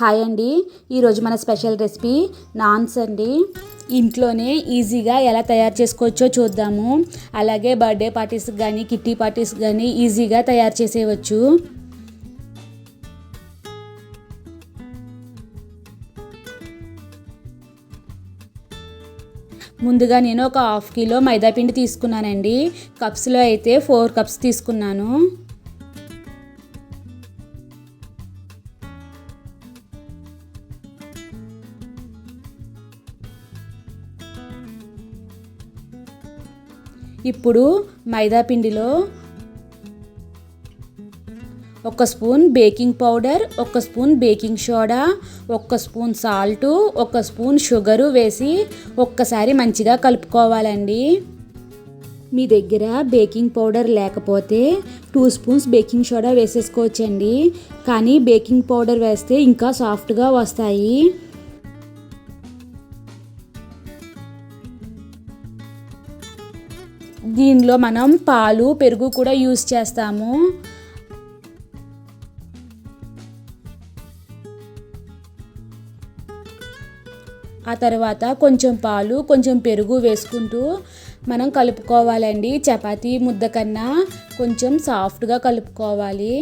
Hi అండి, ఈరోజు మన స్పెషల్ రెసిపీ నాన్స్ అండి. ఇంట్లోనే ఈజీగా ఎలా తయారు చేసుకోవచ్చో చూద్దాము. అలాగే బర్త్డే పార్టీస్కి కానీ కిట్టి పార్టీస్కి కానీ ఈజీగా తయారు చేసేయవచ్చు. ముందుగా నేను ఒక 1/2 కిలో మైదాపిండి తీసుకున్నానండి. కప్స్లో అయితే 4 కప్స్ తీసుకున్నాను. ఇప్పుడు మైదాపిండిలో 1 spoon baking powder, 1 spoon baking soda, 1 spoon salt, 1 spoon sugar వేసి ఒక్కసారి మంచిగా కలుపుకోవాలండి. మీ దగ్గర బేకింగ్ పౌడర్ లేకపోతే 2 స్పూన్స్ బేకింగ్ సోడా వేసేసుకోవచ్చండి. కానీ బేకింగ్ పౌడర్ వేస్తే ఇంకా సాఫ్ట్గా వస్తాయి. దీనిలో మనం పాలు, పెరుగు కూడా యూస్ చేస్తాము. ఆ తర్వాత కొంచెం పాలు, కొంచెం పెరుగు వేసుకుంటూ మనం కలుపుకోవాలండి. చపాతీ ముద్ద కన్నా కొంచెం సాఫ్ట్గా కలుపుకోవాలి.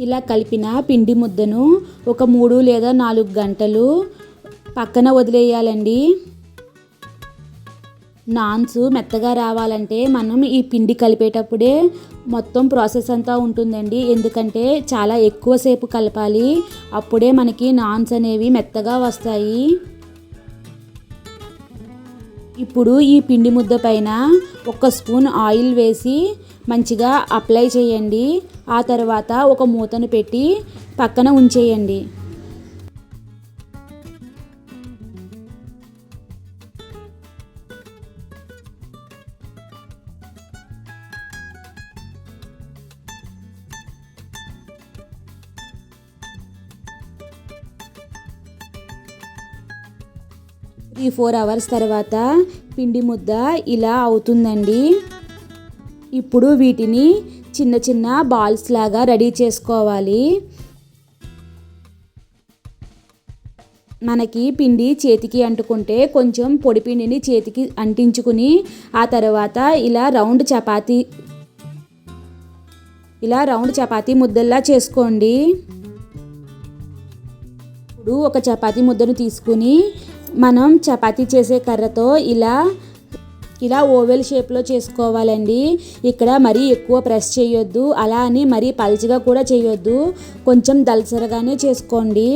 ఇలా కలిపిన పిండి ముద్దను ఒక 3 లేదా 4 గంటలు పక్కన వదిలేయాలండి. నాన్స్ మెత్తగా రావాలంటే మనం ఈ పిండి కలిపేటప్పుడే మొత్తం ప్రాసెస్ అంతా ఉంటుందండి. ఎందుకంటే చాలా ఎక్కువసేపు కలపాలి. అప్పుడే మనకి నాన్స్ అనేవి మెత్తగా వస్తాయి. ఇప్పుడు ఈ పిండి ముద్ద పైన 1 స్పూన్ ఆయిల్ వేసి మంచిగా అప్లై చేయండి. ఆ తర్వాత ఒక మూతను పెట్టి పక్కన ఉంచేయండి. ఈ 4 అవర్స్ తర్వాత పిండి ముద్ద ఇలా అవుతుందండి. ఇప్పుడు వీటిని చిన్న చిన్న బాల్స్ లాగా రెడీ చేసుకోవాలి. మనకి పిండి చేతికి అంటుకుంటే కొంచెం పొడి పిండిని చేతికి అంటించుకుని ఆ తర్వాత ఇలా రౌండ్ చపాతీ ముద్దల్లా చేసుకోండి. ఇప్పుడు ఒక చపాతీ ముద్దను తీసుకుని మనం చపాతీ చేసే కర్రతో ఇలా ఓవెల్ షేప్లో చేసుకోవాలండి. ఇక్కడ మరీ ఎక్కువ ప్రెస్ చేయొద్దు, అలా అని మరీ పల్చగా కూడా చేయొద్దు, కొంచెం దళసరగానే చేసుకోండి.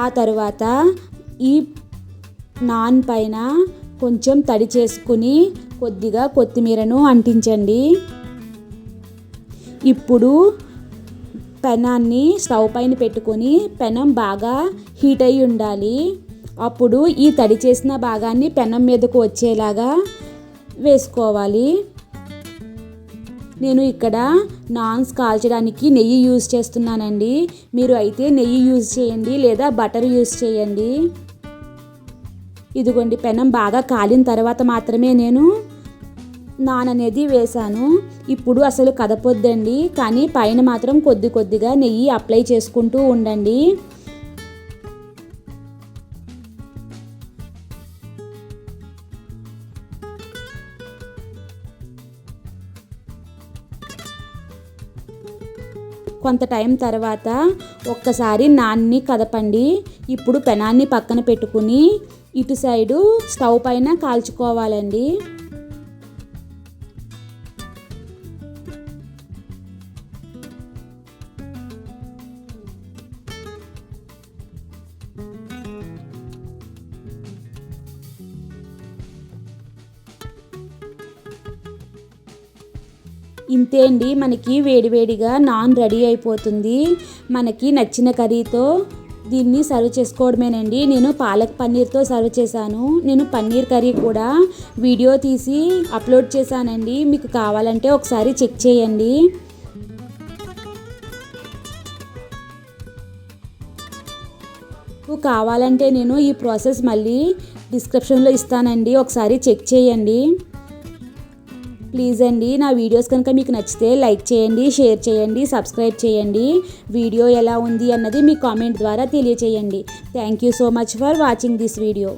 ఆ తర్వాత ఈ నాన్ పైన కొంచెం తడి చేసుకుని కొద్దిగా కొత్తిమీరను అంటించండి. ఇప్పుడు పెనాన్ని స్టవ్ పైన పెట్టుకొని పెనం బాగా హీట్ అయి ఉండాలి. అప్పుడు ఈ తడి చేసిన భాగాన్ని పెనం మీదకు వచ్చేలాగా వేసుకోవాలి. నేను ఇక్కడ నాన్స్ కాల్చడానికి నెయ్యి యూజ్ చేస్తున్నానండి. మీరు అయితే నెయ్యి యూజ్ చేయండి లేదా బటర్ యూజ్ చేయండి. ఇదిగోండి, పెనం బాగా కాలిన తర్వాత మాత్రమే నేను నాన్ అనేది వేసాను. ఇప్పుడు అసలు కదపొద్దండి, కానీ పైన మాత్రం కొద్దిగా నెయ్యి అప్లై చేసుకుంటూ ఉండండి. కొంత టైం తర్వాత ఒక్కసారి నాన్ని కదపండి. ఇప్పుడు పెనాన్ని పక్కన పెట్టుకుని ఇటు సైడు స్టవ్ పైన కాల్చుకోవాలండి. ఇంతే అండి, మనకి వేడివేడిగా నాన్ రెడీ అయిపోతుంది. మనకి నచ్చిన కర్రీతో దీన్ని సర్వ్ చేసుకోవడమేనండి. నేను పాలక్ పన్నీర్తో సర్వ్ చేశాను. నేను పన్నీర్ కర్రీ కూడా వీడియో తీసి అప్లోడ్ చేశానండి. మీకు కావాలంటే ఒకసారి చెక్ చేయండి. కావాలంటే నేను ఈ ప్రాసెస్ మళ్ళీ డిస్క్రిప్షన్లో ఇస్తానండి, ఒకసారి చెక్ చేయండి. ప్లీజ్ అండి, నా వీడియోస్ కనుక మీకు నచ్చితే లైక్ చేయండి, షేర్ చేయండి, సబ్స్క్రైబ్ చేయండి. వీడియో ఎలా ఉంది అన్నది మీ కామెంట్ ద్వారా తెలియచేయండి. Thank you so much for watching this video.